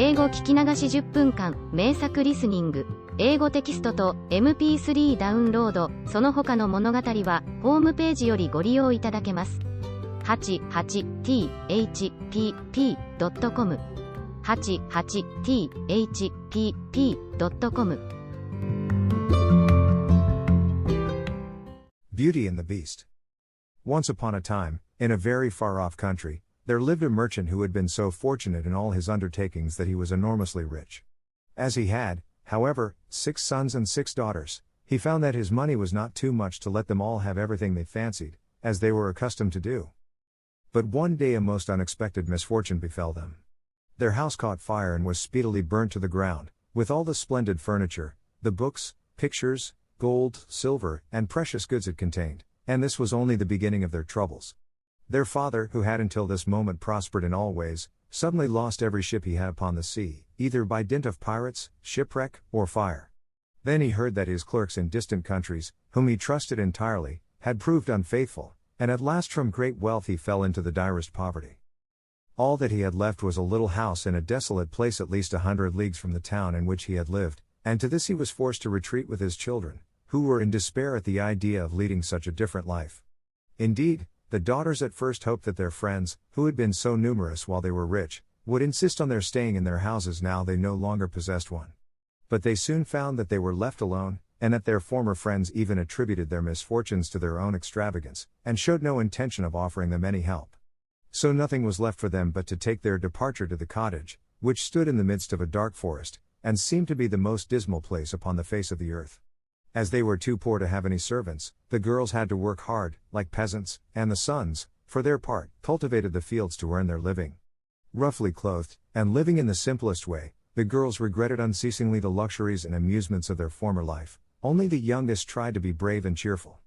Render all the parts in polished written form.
英語聞き流し10分間、名作リスニング、英語テキストと MP3 ダウンロード、その他の物語は、ホームページよりご利用いただけます。88thpp.com 88thpp.com Beauty and the Beast. Once upon a time, in a very far-off country, there lived a merchant who had been so fortunate in all his undertakings that he was enormously rich. As he had, however, 6 sons and 6 daughters, he found that his money was not too much to let them all have everything they fancied, as they were accustomed to do. But one day a most unexpected misfortune befell them. Their house caught fire and was speedily burnt to the ground, with all the splendid furniture, the books, pictures, gold, silver, and precious goods it contained, and this was only the beginning of their troubles. Their father, who had until this moment prospered in all ways, suddenly lost every ship he had upon the sea, either by dint of pirates, shipwreck, or fire. Then he heard that his clerks in distant countries, whom he trusted entirely, had proved unfaithful, and at last from great wealth he fell into the direst poverty. All that he had left was a little house in a desolate place at least 100 leagues from the town in which he had lived, and to this he was forced to retreat with his children, who were in despair at the idea of leading such a different life. Indeed, the daughters at first hoped that their friends, who had been so numerous while they were rich, would insist on their staying in their houses now they no longer possessed one. But they soon found that they were left alone, and that their former friends even attributed their misfortunes to their own extravagance, and showed no intention of offering them any help. So nothing was left for them but to take their departure to the cottage, which stood in the midst of a dark forest, and seemed to be the most dismal place upon the face of the earth. As they were too poor to have any servants, the girls had to work hard, like peasants, and the sons, for their part, cultivated the fields to earn their living. Roughly clothed, and living in the simplest way, the girls regretted unceasingly the luxuries and amusements of their former life. Only the youngest tried to be brave and cheerful.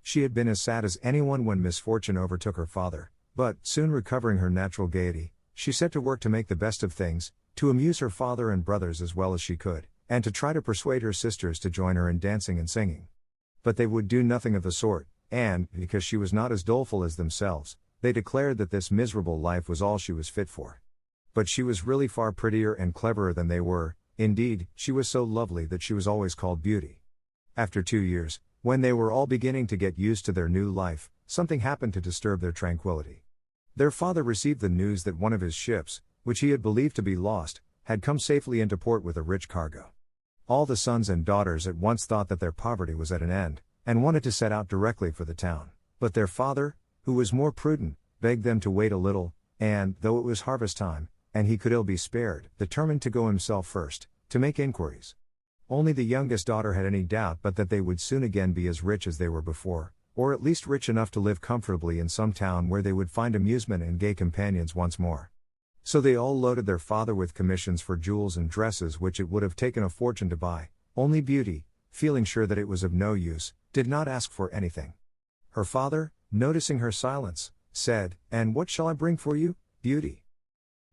She had been as sad as anyone when misfortune overtook her father, but, soon recovering her natural gaiety, she set to work to make the best of things, to amuse her father and brothers as well as she could, and to try to persuade her sisters to join her in dancing and singing. But they would do nothing of the sort, and, because she was not as doleful as themselves, they declared that this miserable life was all she was fit for. But she was really far prettier and cleverer than they were. Indeed, she was so lovely that she was always called Beauty. After 2 years, when they were all beginning to get used to their new life, something happened to disturb their tranquility. Their father received the news that one of his ships, which he had believed to be lost, had come safely into port with a rich cargo. All the sons and daughters at once thought that their poverty was at an end, and wanted to set out directly for the town. But their father, who was more prudent, begged them to wait a little, and, though it was harvest time, and he could ill be spared, determined to go himself first, to make inquiries. Only the youngest daughter had any doubt but that they would soon again be as rich as they were before, or at least rich enough to live comfortably in some town where they would find amusement and gay companions once more. So they all loaded their father with commissions for jewels and dresses which it would have taken a fortune to buy. Only Beauty, feeling sure that it was of no use, did not ask for anything. Her father, noticing her silence, said, "And what shall I bring for you, Beauty?"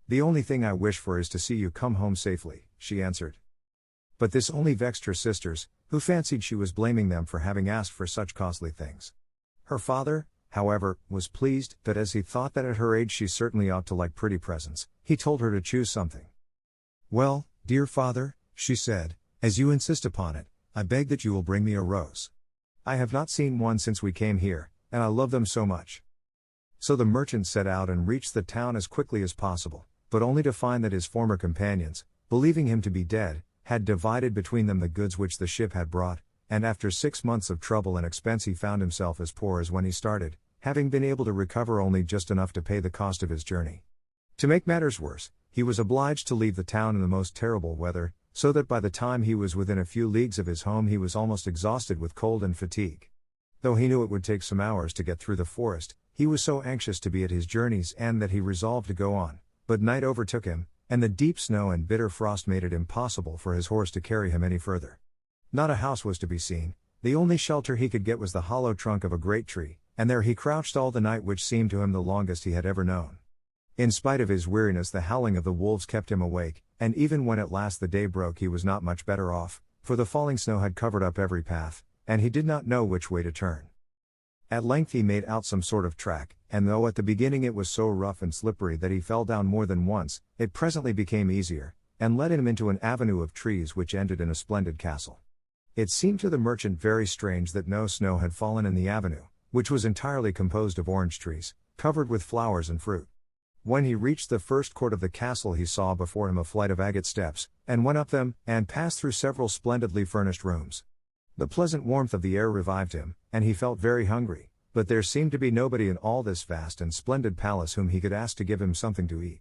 "The only thing I wish for is to see you come home safely," she answered. But this only vexed her sisters, who fancied she was blaming them for having asked for such costly things. Her father, however, was pleased, that as he thought that at her age she certainly ought to like pretty presents, he told her to choose something. "Well, dear father," she said, "as you insist upon it, I beg that you will bring me a rose. I have not seen one since we came here, and I love them so much." So the merchant set out and reached the town as quickly as possible, but only to find that his former companions, believing him to be dead, had divided between them the goods which the ship had brought, and after 6 months of trouble and expense he found himself as poor as when he started, having been able to recover only just enough to pay the cost of his journey. To make matters worse, he was obliged to leave the town in the most terrible weather, so that by the time he was within a few leagues of his home he was almost exhausted with cold and fatigue. Though he knew it would take some hours to get through the forest, he was so anxious to be at his journey's end that he resolved to go on, but night overtook him, and the deep snow and bitter frost made it impossible for his horse to carry him any further. Not a house was to be seen. The only shelter he could get was the hollow trunk of a great tree, and there he crouched all the night, which seemed to him the longest he had ever known. In spite of his weariness the howling of the wolves kept him awake, and even when at last the day broke he was not much better off, for the falling snow had covered up every path, and he did not know which way to turn. At length he made out some sort of track, and though at the beginning it was so rough and slippery that he fell down more than once, it presently became easier, and led him into an avenue of trees which ended in a splendid castle. It seemed to the merchant very strange that no snow had fallen in the avenue, which was entirely composed of orange trees, covered with flowers and fruit. When he reached the first court of the castle, he saw before him a flight of agate steps, and went up them, and passed through several splendidly furnished rooms. The pleasant warmth of the air revived him, and he felt very hungry, but there seemed to be nobody in all this vast and splendid palace whom he could ask to give him something to eat.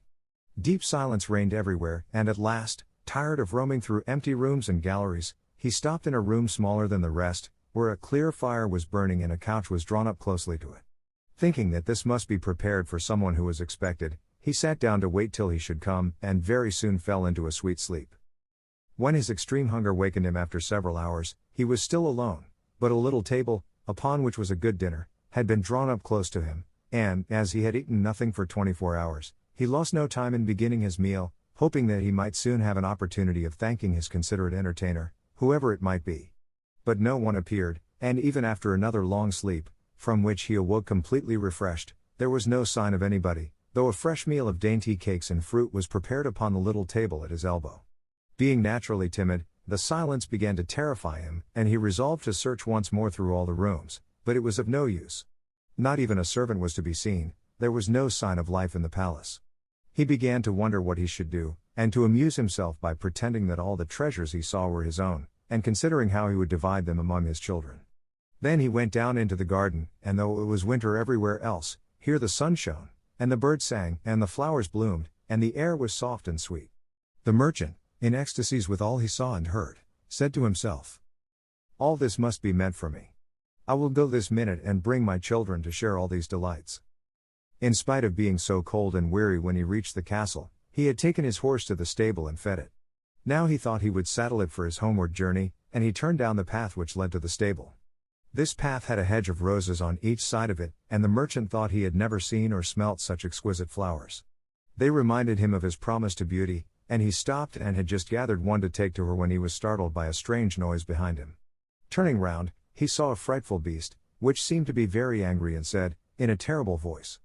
Deep silence reigned everywhere, and at last, tired of roaming through empty rooms and galleries, he stopped in a room smaller than the rest, where a clear fire was burning and a couch was drawn up closely to it. Thinking that this must be prepared for someone who was expected, he sat down to wait till he should come, and very soon fell into a sweet sleep. When his extreme hunger wakened him after several hours, he was still alone, but a little table, upon which was a good dinner, had been drawn up close to him, and, as he had eaten nothing for 24 hours, he lost no time in beginning his meal, hoping that he might soon have an opportunity of thanking his considerate entertainer, whoever it might be. But no one appeared, and even after another long sleep, from which he awoke completely refreshed, there was no sign of anybody, though a fresh meal of dainty cakes and fruit was prepared upon the little table at his elbow. Being naturally timid, the silence began to terrify him, and he resolved to search once more through all the rooms, but it was of no use. Not even a servant was to be seen, there was no sign of life in the palace. He began to wonder what he should do, and to amuse himself by pretending that all the treasures he saw were his own, and considering how he would divide them among his children. Then he went down into the garden, and though it was winter everywhere else, here the sun shone, and the birds sang, and the flowers bloomed, and the air was soft and sweet. The merchant, in ecstasies with all he saw and heard, said to himself, "All this must be meant for me. I will go this minute and bring my children to share all these delights." In spite of being so cold and weary when he reached the castle, he had taken his horse to the stable and fed it. Now he thought he would saddle it for his homeward journey, and he turned down the path which led to the stable. This path had a hedge of roses on each side of it, and the merchant thought he had never seen or smelt such exquisite flowers. They reminded him of his promise to Beauty, and he stopped and had just gathered one to take to her when he was startled by a strange noise behind him. Turning round, he saw a frightful beast, which seemed to be very angry and said, in a terrible voice,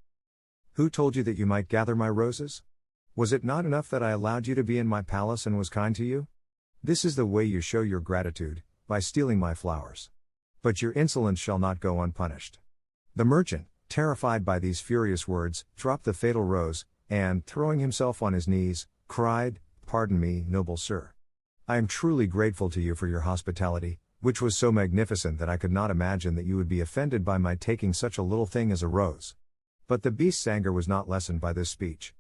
"Who told you that you might gather my roses? Was it not enough that I allowed you to be in my palace and was kind to you? This is the way you show your gratitude, by stealing my flowers. But your insolence shall not go unpunished." The merchant, terrified by these furious words, dropped the fatal rose, and, throwing himself on his knees, cried, "Pardon me, noble sir. I am truly grateful to you for your hospitality, which was so magnificent that I could not imagine that you would be offended by my taking such a little thing as a rose." But the beast's anger was not lessened by this speech.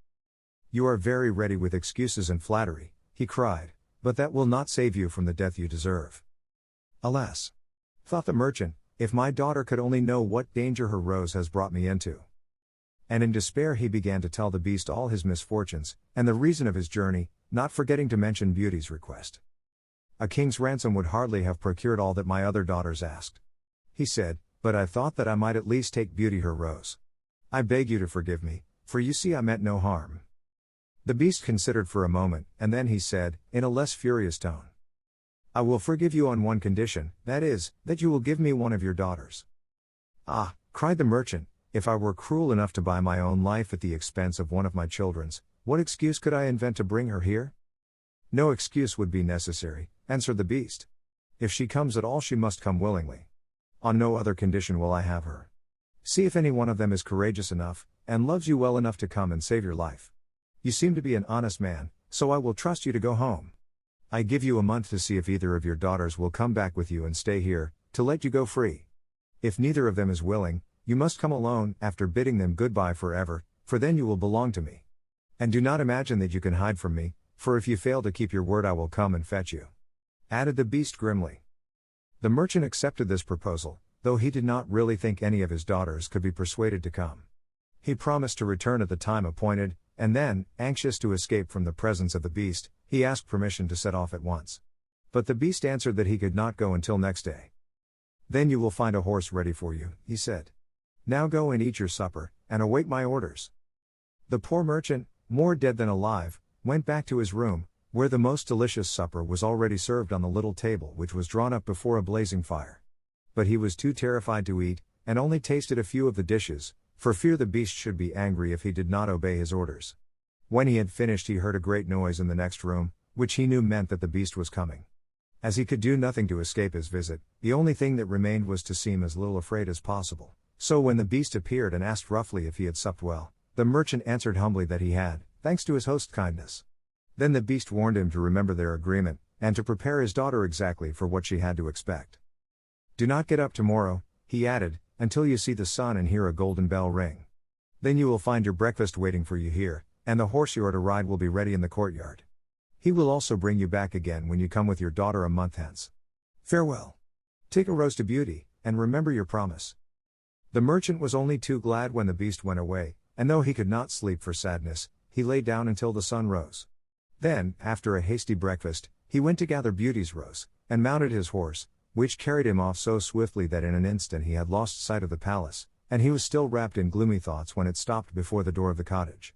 "You are very ready with excuses and flattery," he cried, "but that will not save you from the death you deserve." "Alas," thought the merchant, "if my daughter could only know what danger her rose has brought me into." And in despair he began to tell the beast all his misfortunes, and the reason of his journey, not forgetting to mention Beauty's request. "A king's ransom would hardly have procured all that my other daughters asked," he said, "but I thought that I might at least take Beauty her rose. I beg you to forgive me, for you see I meant no harm." The beast considered for a moment, and then he said, in a less furious tone, "I will forgive you on one condition, that is, that you will give me one of your daughters." "Ah," cried the merchant, "if I were cruel enough to buy my own life at the expense of one of my children's, what excuse could I invent to bring her here?" "No excuse would be necessary," answered the beast. "If she comes at all, she must come willingly. On no other condition will I have her. See if any one of them is courageous enough, and loves you well enough to come and save your life. You seem to be an honest man, so I will trust you to go home. I give you a month to see if either of your daughters will come back with you and stay here, to let you go free. If neither of them is willing, you must come alone, after bidding them goodbye forever, for then you will belong to me. And do not imagine that you can hide from me, for if you fail to keep your word I will come and fetch you," added the beast grimly. The merchant accepted this proposal, though he did not really think any of his daughters could be persuaded to come. He promised to return at the time appointed, and then, anxious to escape from the presence of the beast, he asked permission to set off at once. But the beast answered that he could not go until next day. "Then you will find a horse ready for you," he said. "Now go and eat your supper, and await my orders." The poor merchant, more dead than alive, went back to his room, where the most delicious supper was already served on the little table which was drawn up before a blazing fire. But he was too terrified to eat, and only tasted a few of the dishes, for fear the beast should be angry if he did not obey his orders. When he had finished he heard a great noise in the next room, which he knew meant that the beast was coming. As he could do nothing to escape his visit, the only thing that remained was to seem as little afraid as possible. So when the beast appeared and asked roughly if he had supped well, the merchant answered humbly that he had, thanks to his host's kindness. Then the beast warned him to remember their agreement, and to prepare his daughter exactly for what she had to expect. Do not get up tomorrow, he added, until you see the sun and hear a golden bell ring. Then you will find your breakfast waiting for you here, and the horse you are to ride will be ready in the courtyard. He will also bring you back again when you come with your daughter a month hence. Farewell. Take a rose to Beauty, and remember your promise. The merchant was only too glad when the beast went away, and though he could not sleep for sadness, he lay down until the sun rose. Then, after a hasty breakfast, he went to gather Beauty's rose, and mounted his horse, which carried him off so swiftly that in an instant he had lost sight of the palace, and he was still wrapped in gloomy thoughts when it stopped before the door of the cottage.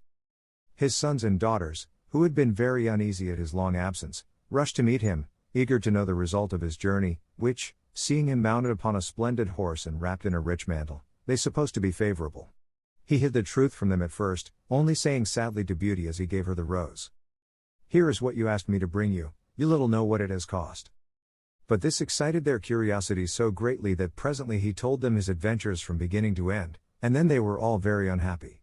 His sons and daughters, who had been very uneasy at his long absence, rushed to meet him, eager to know the result of his journey, which, seeing him mounted upon a splendid horse and wrapped in a rich mantle, they supposed to be favorable. He hid the truth from them at first, only saying sadly to Beauty as he gave her the rose, "Here is what you asked me to bring you, you little know what it has cost." But this excited their curiosity so greatly that presently he told them his adventures from beginning to end, and then they were all very unhappy.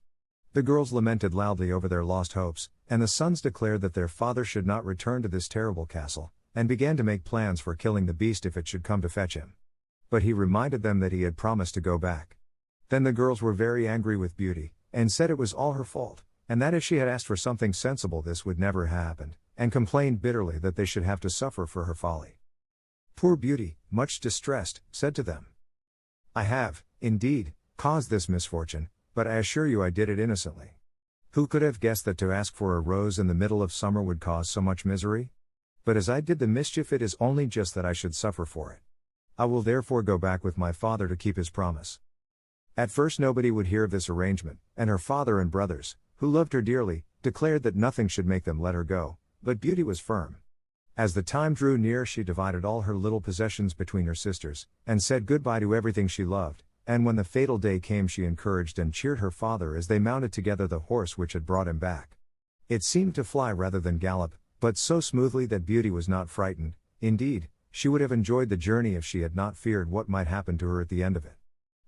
The girls lamented loudly over their lost hopes, and the sons declared that their father should not return to this terrible castle, and began to make plans for killing the beast if it should come to fetch him. But he reminded them that he had promised to go back. Then the girls were very angry with Beauty, and said it was all her fault, and that if she had asked for something sensible this would never have happened, and complained bitterly that they should have to suffer for her folly. Poor Beauty, much distressed, said to them, "I have, indeed, caused this misfortune, but I assure you I did it innocently. Who could have guessed that to ask for a rose in the middle of summer would cause so much misery? But as I did the mischief it is only just that I should suffer for it. I will therefore go back with my father to keep his promise." At first nobody would hear of this arrangement, and her father and brothers, who loved her dearly, declared that nothing should make them let her go, but Beauty was firm. As the time drew near she divided all her little possessions between her sisters, and said goodbye to everything she loved, and when the fatal day came she encouraged and cheered her father as they mounted together the horse which had brought him back. It seemed to fly rather than gallop, but so smoothly that Beauty was not frightened. Indeed, she would have enjoyed the journey if she had not feared what might happen to her at the end of it.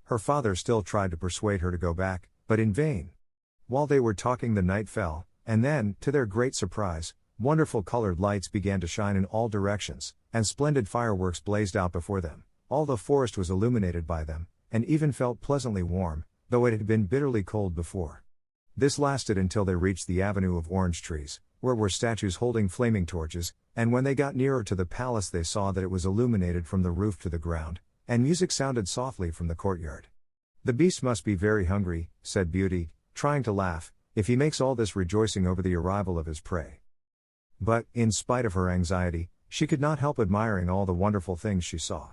Her father still tried to persuade her to go back, but in vain. While they were talking the night fell, and then, to their great surprise, wonderful colored lights began to shine in all directions, and splendid fireworks blazed out before them. All the forest was illuminated by them, and even felt pleasantly warm, though it had been bitterly cold before. This lasted until they reached the avenue of orange trees, where were statues holding flaming torches, and when they got nearer to the palace they saw that it was illuminated from the roof to the ground, and music sounded softly from the courtyard. "The beast must be very hungry," said Beauty, trying to laugh, "if he makes all this rejoicing over the arrival of his prey." But, in spite of her anxiety, she could not help admiring all the wonderful things she saw.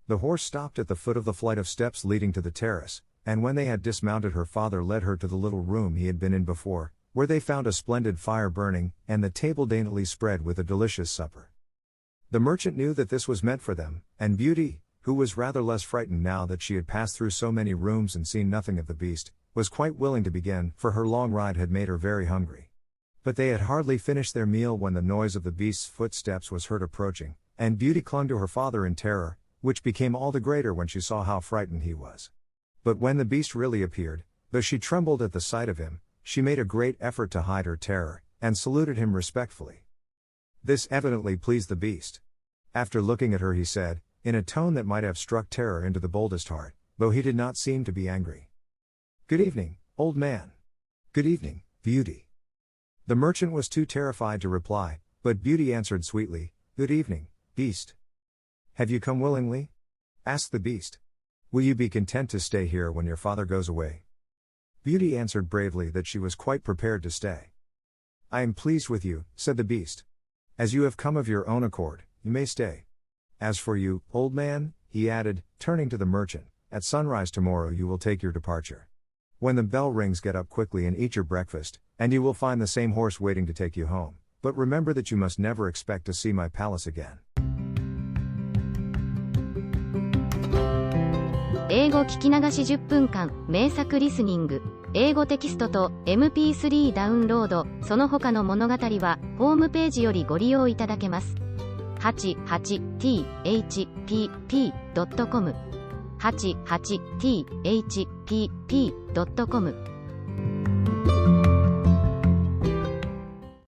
The horse stopped at the foot of the flight of steps leading to the terrace, and when they had dismounted her father led her to the little room he had been in before, where they found a splendid fire burning, and the table daintily spread with a delicious supper. The merchant knew that this was meant for them, and Beauty, who was rather less frightened now that she had passed through so many rooms and seen nothing of the beast, was quite willing to begin, for her long ride had made her very hungry. But they had hardly finished their meal when the noise of the beast's footsteps was heard approaching, and Beauty clung to her father in terror, which became all the greater when she saw how frightened he was. But when the beast really appeared, though she trembled at the sight of him, she made a great effort to hide her terror, and saluted him respectfully. This evidently pleased the beast. After looking at her he said, in a tone that might have struck terror into the boldest heart, though he did not seem to be angry, "Good evening, old man." "Good evening, Beauty." The merchant was too terrified to reply, but Beauty answered sweetly, "Good evening, beast." "Have you come willingly?" asked the beast. "Will you be content to stay here when your father goes away?" Beauty answered bravely that she was quite prepared to stay. "I am pleased with you," said the beast. "As you have come of your own accord, you may stay. As for you, old man," he added, turning to the merchant, "at sunrise tomorrow you will take your departure. When the bell rings get up quickly and eat your breakfast, and you will find the same horse waiting to take you home, but remember that you must never expect to see my palace again." 英語聞き流し10分間、名作リスニング。英語テキストと MP3 ダウンロード、その他の物語はホームページよりご利用いただけます。88thpp.com 88thpp.com